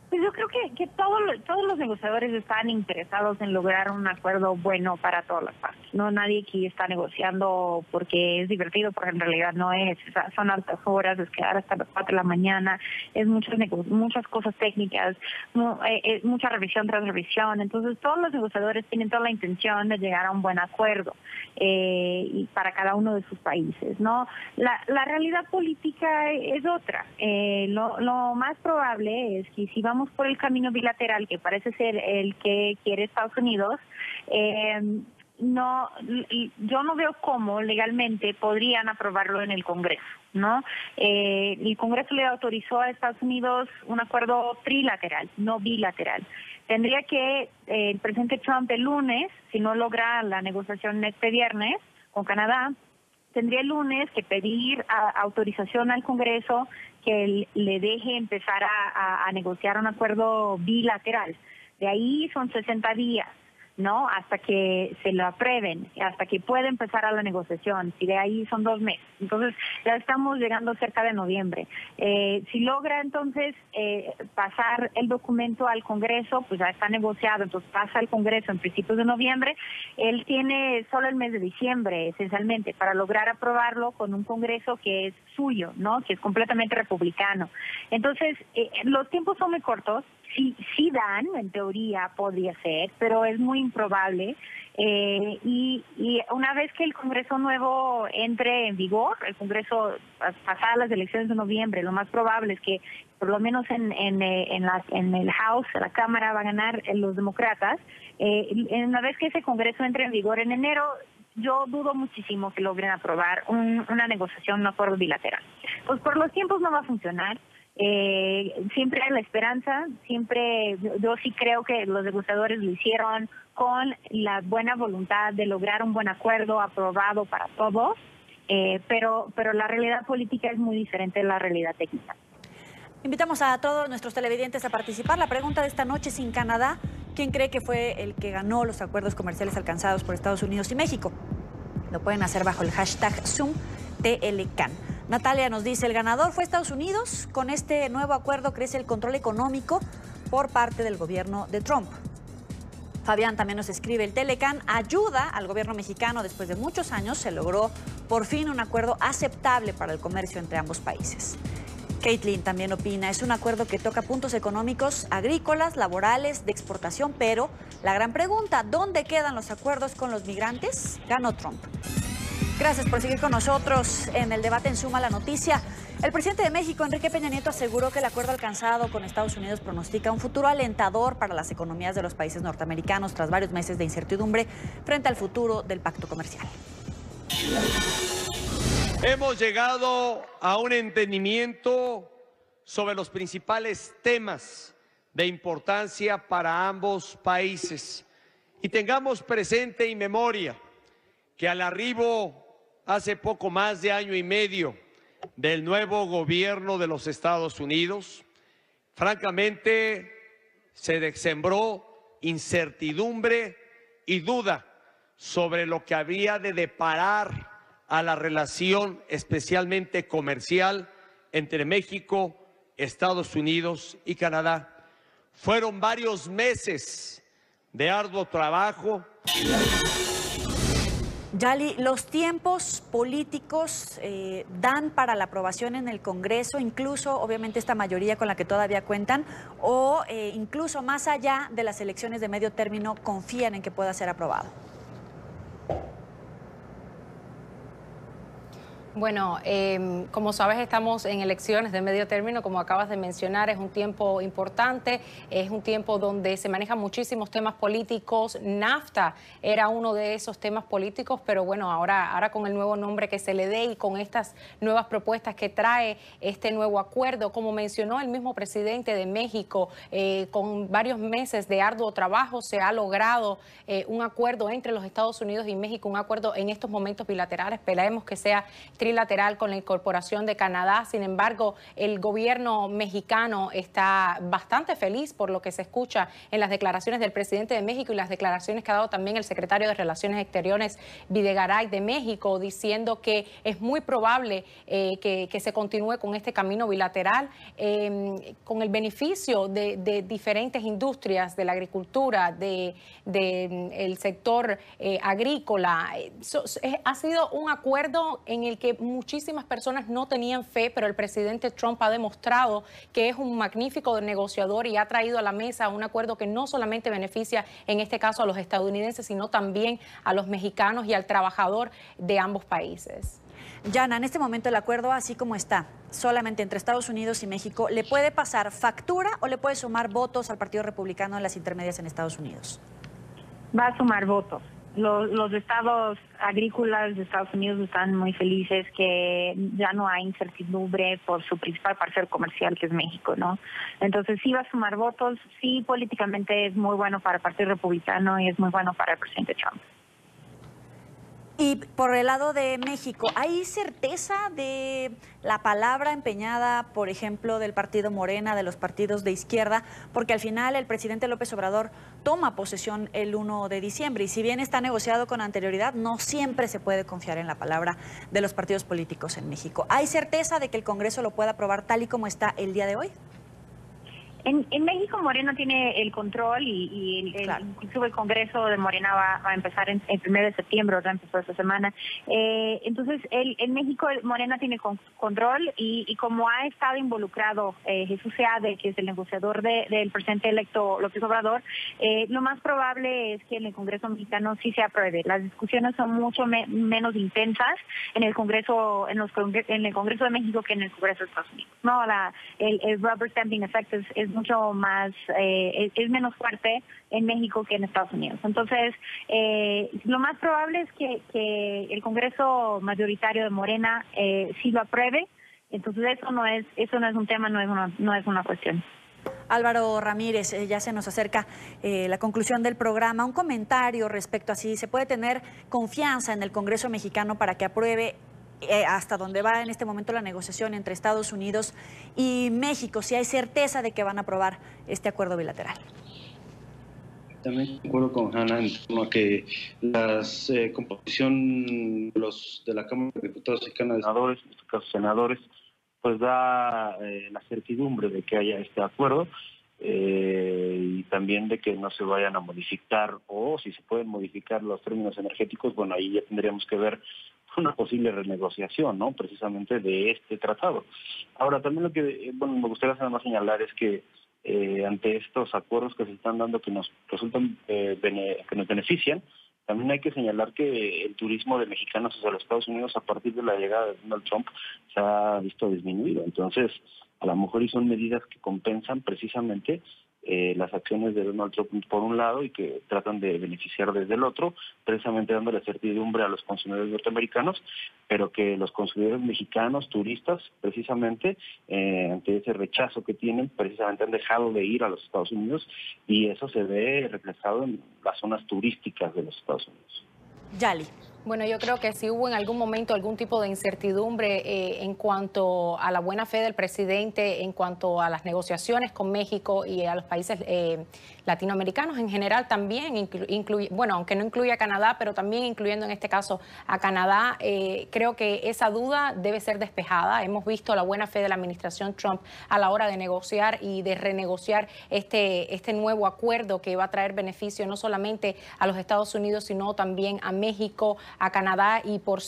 Pues yo creo que todos los negociadores están interesados en lograr un acuerdo bueno para todas las partes. No, nadie aquí está negociando porque es divertido, porque en realidad no es. O sea, son altas horas, es quedar hasta las 4 de la mañana, es muchas cosas técnicas, mucha revisión tras revisión. Entonces todos los negociadores tienen toda la intención de llegar a un buen acuerdo y para cada uno de sus países, ¿no? La realidad política es otra. Lo más probable es que si vamos por el camino bilateral, que parece ser el que quiere Estados Unidos, yo no veo cómo legalmente podrían aprobarlo en el Congreso, ¿no? El Congreso le autorizó a Estados Unidos un acuerdo trilateral, no bilateral. Tendría que el presidente Trump el lunes, si no logra la negociación este viernes con Canadá, tendría el lunes que pedir autorización al Congreso que le deje empezar a negociar un acuerdo bilateral. De ahí son 60 días, ¿no? Hasta que se lo aprueben, hasta que pueda empezar a la negociación. Y de ahí son 2 meses. Entonces, ya estamos llegando cerca de noviembre. Si logra entonces pasar el documento al Congreso, pues ya está negociado, entonces pasa al Congreso en principios de noviembre. Él tiene solo el mes de diciembre, esencialmente, para lograr aprobarlo con un Congreso que es suyo, ¿no? Que es completamente republicano. Entonces, los tiempos son muy cortos. Sí dan, en teoría podría ser, pero es muy improbable. Y una vez que el Congreso nuevo entre en vigor, el Congreso, pasadas las elecciones de noviembre, lo más probable es que por lo menos en el House, en la Cámara, va a ganar los demócratas. Una vez que ese Congreso entre en vigor en enero, yo dudo muchísimo que logren aprobar una negociación, un acuerdo bilateral. Pues por los tiempos no va a funcionar. Siempre hay la esperanza, yo sí creo que los negociadores lo hicieron con la buena voluntad de lograr un buen acuerdo aprobado para todos, pero la realidad política es muy diferente de la realidad técnica. Invitamos a todos nuestros televidentes a participar. La pregunta de esta noche: sin Canadá, ¿quién cree que fue el que ganó los acuerdos comerciales alcanzados por Estados Unidos y México? Lo pueden hacer bajo el hashtag ZoomTLCAN. Natalia nos dice: el ganador fue Estados Unidos. Con este nuevo acuerdo crece el control económico por parte del gobierno de Trump. Fabián también nos escribe: el Telecán ayuda al gobierno mexicano. Después de muchos años se logró por fin un acuerdo aceptable para el comercio entre ambos países. Caitlin también opina: es un acuerdo que toca puntos económicos, agrícolas, laborales, de exportación, pero la gran pregunta: ¿dónde quedan los acuerdos con los migrantes? Ganó Trump. Gracias por seguir con nosotros en el debate en Suma la Noticia. El presidente de México, Enrique Peña Nieto, aseguró que el acuerdo alcanzado con Estados Unidos pronostica un futuro alentador para las economías de los países norteamericanos tras varios meses de incertidumbre frente al futuro del pacto comercial. Hemos llegado a un entendimiento sobre los principales temas de importancia para ambos países. Y tengamos presente y memoria que al arribo hace poco más de año y medio del nuevo gobierno de los Estados Unidos, francamente se sembró incertidumbre y duda sobre lo que habría de deparar a la relación especialmente comercial entre México, Estados Unidos y Canadá. Fueron varios meses de arduo trabajo. Yali, ¿los tiempos políticos dan para la aprobación en el Congreso, incluso obviamente esta mayoría con la que todavía cuentan, o incluso más allá de las elecciones de medio término confían en que pueda ser aprobado? Bueno, como sabes, estamos en elecciones de medio término, como acabas de mencionar. Es un tiempo importante, es un tiempo donde se manejan muchísimos temas políticos. NAFTA era uno de esos temas políticos, pero bueno, ahora con el nuevo nombre que se le dé y con estas nuevas propuestas que trae este nuevo acuerdo, como mencionó el mismo presidente de México, con varios meses de arduo trabajo se ha logrado un acuerdo entre los Estados Unidos y México, un acuerdo en estos momentos bilaterales. Esperemos que sea trilateral con la incorporación de Canadá. Sin embargo, el gobierno mexicano está bastante feliz por lo que se escucha en las declaraciones del presidente de México y las declaraciones que ha dado también el secretario de Relaciones Exteriores, Videgaray, de México, diciendo que es muy probable que se continúe con este camino bilateral con el beneficio de diferentes industrias, de la agricultura, del sector agrícola. Ha sido un acuerdo en el que muchísimas personas no tenían fe, pero el presidente Trump ha demostrado que es un magnífico negociador y ha traído a la mesa un acuerdo que no solamente beneficia en este caso a los estadounidenses, sino también a los mexicanos y al trabajador de ambos países. Yana, en este momento el acuerdo así como está, solamente entre Estados Unidos y México, ¿le puede pasar factura o le puede sumar votos al Partido Republicano en las intermedias en Estados Unidos? Va a sumar votos. Los estados agrícolas de Estados Unidos están muy felices que ya no hay incertidumbre por su principal parcero comercial, que es México, ¿no? Entonces sí va a sumar votos, sí políticamente es muy bueno para el Partido Republicano y es muy bueno para el presidente Trump. Y por el lado de México, ¿hay certeza de la palabra empeñada, por ejemplo, del partido Morena, de los partidos de izquierda? Porque al final el presidente López Obrador toma posesión el 1 de diciembre y si bien está negociado con anterioridad, no siempre se puede confiar en la palabra de los partidos políticos en México. ¿Hay certeza de que el Congreso lo pueda aprobar tal y como está el día de hoy? En México Morena tiene el control incluso el Congreso de Morena va a empezar el 1 de septiembre, ya empezó esta semana. Entonces, en México Morena tiene control y como ha estado involucrado Jesús Seade, que es el negociador del presidente electo López Obrador, lo más probable es que en el Congreso mexicano sí se apruebe. Las discusiones son mucho menos intensas en el Congreso, en el Congreso de México que en el Congreso de Estados Unidos. No, el rubber stamping effect es mucho más, es menos fuerte en México que en Estados Unidos. Entonces, lo más probable es que el Congreso mayoritario de Morena sí lo apruebe. Entonces eso no es un tema, no es una cuestión. Álvaro Ramírez, ya se nos acerca la conclusión del programa. Un comentario respecto a si se puede tener confianza en el Congreso mexicano para que apruebe hasta donde va en este momento la negociación entre Estados Unidos y México, si hay certeza de que van a aprobar este acuerdo bilateral. También de acuerdo con Hanna en torno a que la composición de la Cámara de Diputados y Cámara de Senadores, en este caso senadores, pues da la certidumbre de que haya este acuerdo y también de que no se vayan a modificar, o si se pueden modificar los términos energéticos, bueno, ahí ya tendríamos que ver una posible renegociación, ¿no? Precisamente de este tratado. Ahora, también lo que me gustaría además señalar es que ante estos acuerdos que se están dando que nos resultan que nos benefician, también hay que señalar que el turismo de mexicanos hacia los Estados Unidos a partir de la llegada de Donald Trump se ha visto disminuido. Entonces, a lo mejor son medidas que compensan precisamente las acciones de Donald Trump por un lado y que tratan de beneficiar desde el otro, precisamente dándole certidumbre a los consumidores norteamericanos, pero que los consumidores mexicanos, turistas, precisamente, ante ese rechazo que tienen, precisamente han dejado de ir a los Estados Unidos y eso se ve reflejado en las zonas turísticas de los Estados Unidos. Yali. Bueno, yo creo que si hubo en algún momento algún tipo de incertidumbre en cuanto a la buena fe del presidente, en cuanto a las negociaciones con México y a los países latinoamericanos en general también, bueno, aunque no incluye a Canadá, pero también incluyendo en este caso a Canadá, creo que esa duda debe ser despejada. Hemos visto la buena fe de la administración Trump a la hora de negociar y de renegociar este nuevo acuerdo que va a traer beneficio no solamente a los Estados Unidos, sino también a México, a Canadá y por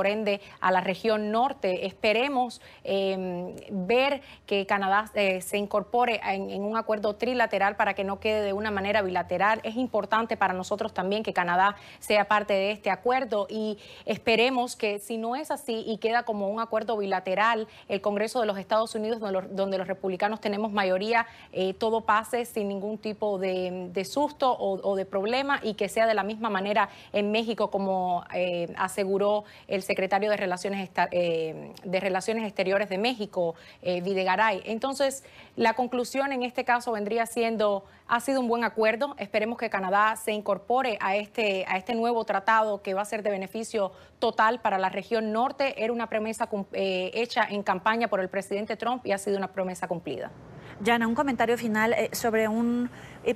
ende a la región norte. Esperemos ver que Canadá se incorpore en un acuerdo trilateral para que no quede de una manera bilateral. Es importante para nosotros también que Canadá sea parte de este acuerdo y esperemos que si no es así y queda como un acuerdo bilateral, el Congreso de los Estados Unidos, donde los republicanos tenemos mayoría, todo pase sin ningún tipo de susto o de problema y que sea de la misma manera en México como aseguró el secretario de Relaciones Exteriores de México, Videgaray. Entonces, la conclusión en este caso vendría siendo, ha sido un buen acuerdo. Esperemos que Canadá se incorpore a este nuevo tratado que va a ser de beneficio total para la región norte. Era una promesa hecha en campaña por el presidente Trump y ha sido una promesa cumplida. Yana, un comentario final sobre un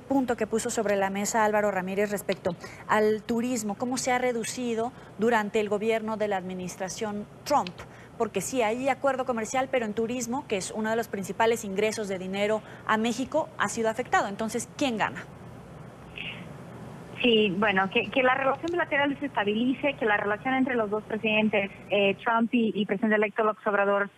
punto que puso sobre la mesa Álvaro Ramírez respecto al turismo, cómo se ha reducido durante el gobierno de la administración Trump, porque sí hay acuerdo comercial, pero en turismo, que es uno de los principales ingresos de dinero a México, ha sido afectado. Entonces, ¿quién gana? Sí, bueno, que la relación bilateral se estabilice, que la relación entre los dos presidentes, Trump y presidente electo López Obrador,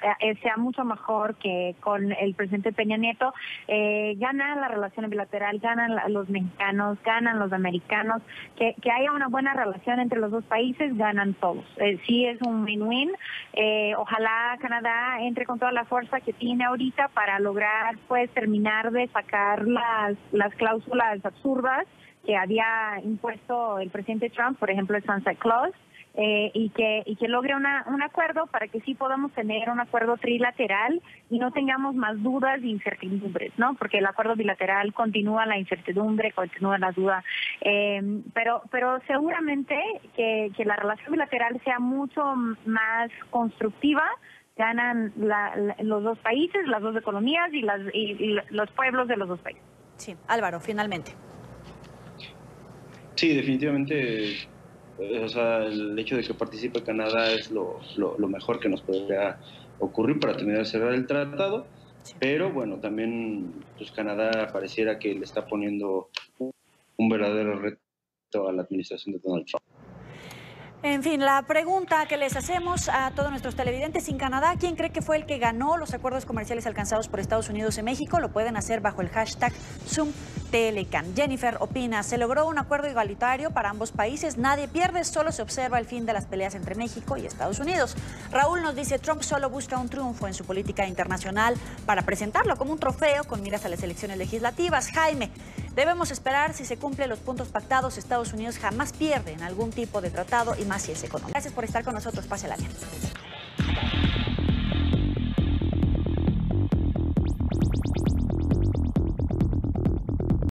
sea mucho mejor que con el presidente Peña Nieto. Gana la relación bilateral, ganan los mexicanos, ganan los americanos, que haya una buena relación entre los dos países, ganan todos. Sí es un win-win. Ojalá Canadá entre con toda la fuerza que tiene ahorita para lograr pues terminar de sacar las cláusulas absurdas que había impuesto el presidente Trump, por ejemplo el Sunset Clause, y que logre un acuerdo para que sí podamos tener un acuerdo trilateral y no tengamos más dudas e incertidumbres, ¿no? Porque el acuerdo bilateral continúa la incertidumbre, continúa la duda, pero seguramente que la relación bilateral sea mucho más constructiva. Ganan los dos países, las dos economías y los pueblos de los dos países. Sí, Álvaro, finalmente. Sí, definitivamente, o sea, el hecho de que participe Canadá es lo mejor que nos podría ocurrir para terminar de cerrar el tratado, pero bueno, también pues Canadá pareciera que le está poniendo un verdadero reto a la administración de Donald Trump. En fin, la pregunta que les hacemos a todos nuestros televidentes en Canadá, ¿quién cree que fue el que ganó los acuerdos comerciales alcanzados por Estados Unidos y México? Lo pueden hacer bajo el hashtag ZoomTelecan. Jennifer opina, se logró un acuerdo igualitario para ambos países, nadie pierde, solo se observa el fin de las peleas entre México y Estados Unidos. Raúl nos dice, Trump solo busca un triunfo en su política internacional para presentarlo como un trofeo con miras a las elecciones legislativas. Jaime, debemos esperar si se cumplen los puntos pactados, Estados Unidos jamás pierde en algún tipo de tratado y más si es económico. Gracias por estar con nosotros, pásela bien.